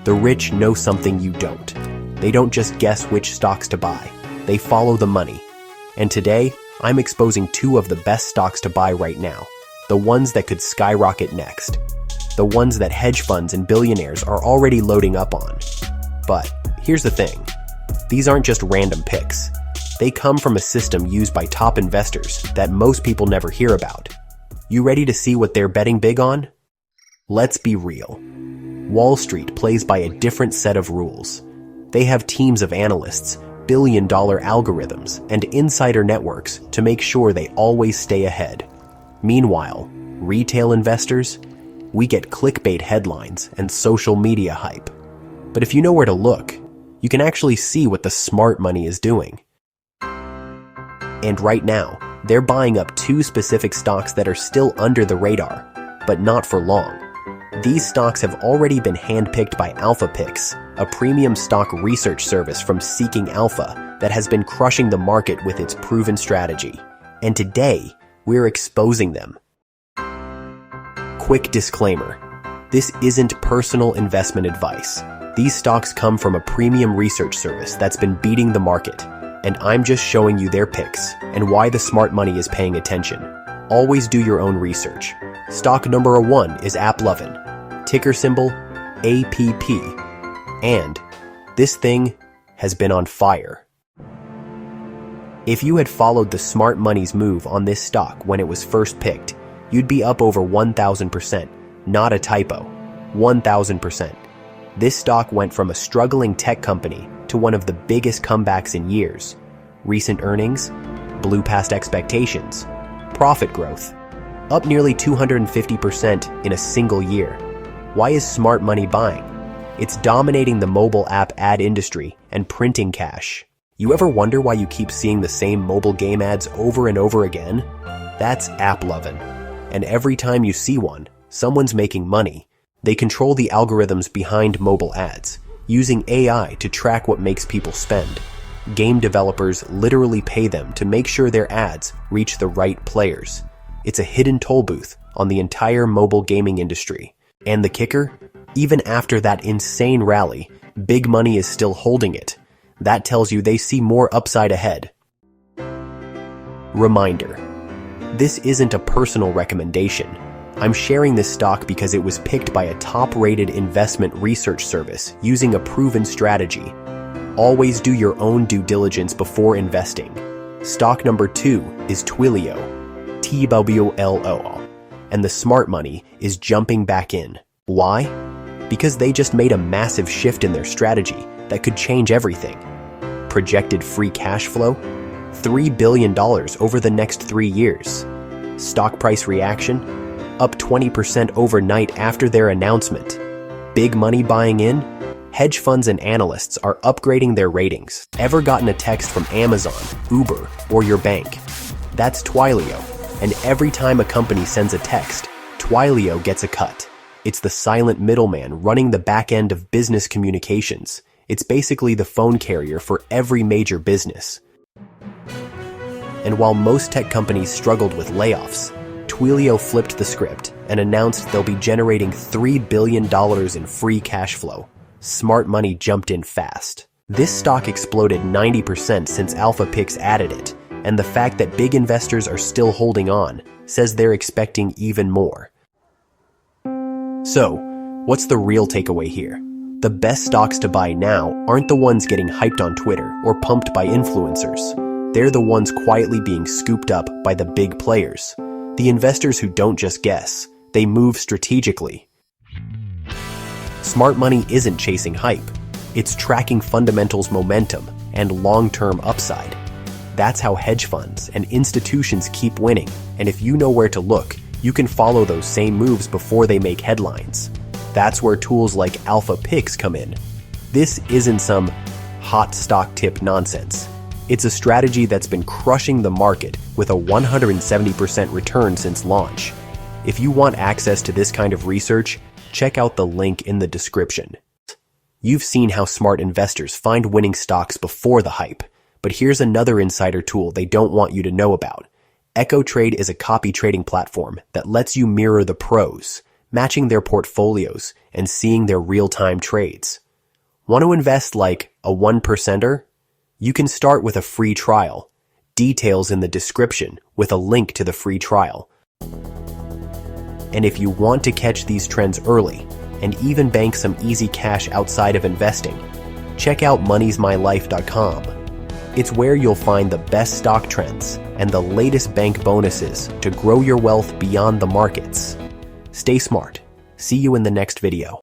The rich know something you don't. They don't just guess which stocks to buy. They follow the money. And today, I'm exposing two of the best stocks to buy right now. The ones that could skyrocket next. The ones that hedge funds and billionaires are already loading up on. But here's the thing. These aren't just random picks. They come from a system used by top investors that most people never hear about. You ready to see what they're betting big on? Let's be real. Wall Street plays by a different set of rules. They have teams of analysts, billion-dollar algorithms, and insider networks to make sure they always stay ahead. Meanwhile, retail investors, we get clickbait headlines and social media hype. But if you know where to look, you can actually see what the smart money is doing. And right now, they're buying up two specific stocks that are still under the radar, but not for long. These stocks have already been handpicked by Alpha Picks, a premium stock research service from Seeking Alpha that has been crushing the market with its proven strategy. And today, we're exposing them. Quick disclaimer. This isn't personal investment advice. These stocks come from a premium research service that's been beating the market, and I'm just showing you their picks and why the smart money is paying attention. Always do your own research. Stock number 1 is AppLovin, ticker symbol APP, and this thing has been on fire. If you had followed the smart money's move on this stock when it was first picked, you'd be up over 1,000%, not a typo, 1,000%. This stock went from a struggling tech company to one of the biggest comebacks in years. Recent earnings blew past expectations. Profit growth up nearly 250% in a single year. Why is smart money buying? It's dominating the mobile app ad industry and printing cash. You ever wonder why you keep seeing the same mobile game ads over and over again? That's AppLovin. And every time you see one, someone's making money. They control the algorithms behind mobile ads, using AI to track what makes people spend. Game developers literally pay them to make sure their ads reach the right players. It's a hidden toll booth on the entire mobile gaming industry. And the kicker? Even after that insane rally, big money is still holding it. That tells you they see more upside ahead. Reminder: this isn't a personal recommendation. I'm sharing this stock because it was picked by a top-rated investment research service using a proven strategy. Always do your own due diligence before investing. Stock number 2 is Twilio, TWLO, and the smart money is jumping back in. Why? Because they just made a massive shift in their strategy that could change everything. Projected free cash flow? $3 billion over the next 3 years. Stock price reaction? Up 20% overnight after their announcement. Big money buying in? Hedge funds and analysts are upgrading their ratings. Ever gotten a text from Amazon, Uber, or your bank? That's Twilio. And every time a company sends a text, Twilio gets a cut. It's the silent middleman running the back end of business communications. It's basically the phone carrier for every major business. And while most tech companies struggled with layoffs, Twilio flipped the script and announced they'll be generating $3 billion in free cash flow. Smart money jumped in fast. This stock exploded 90% since Alpha Picks added it, and the fact that big investors are still holding on says they're expecting even more. So, what's the real takeaway here? The best stocks to buy now aren't the ones getting hyped on Twitter or pumped by influencers. They're the ones quietly being scooped up by the big players. The investors who don't just guess, they move strategically. Smart money isn't chasing hype. It's tracking fundamentals momentum and long-term upside. That's how hedge funds and institutions keep winning, and if you know where to look, you can follow those same moves before they make headlines. That's where tools like Alpha Picks come in. This isn't some hot stock tip nonsense. It's a strategy that's been crushing the market with a 170% return since launch. If you want access to this kind of research, check out the link in the description. You've seen how smart investors find winning stocks before the hype, but here's another insider tool they don't want you to know about. EchoTrade is a copy trading platform that lets you mirror the pros, matching their portfolios and seeing their real-time trades. Want to invest like a 1%er? You can start with a free trial. Details in the description with a link to the free trial. And if you want to catch these trends early and even bank some easy cash outside of investing, check out moneysmylife.com. It's where you'll find the best stock trends and the latest bank bonuses to grow your wealth beyond the markets. Stay smart. See you in the next video.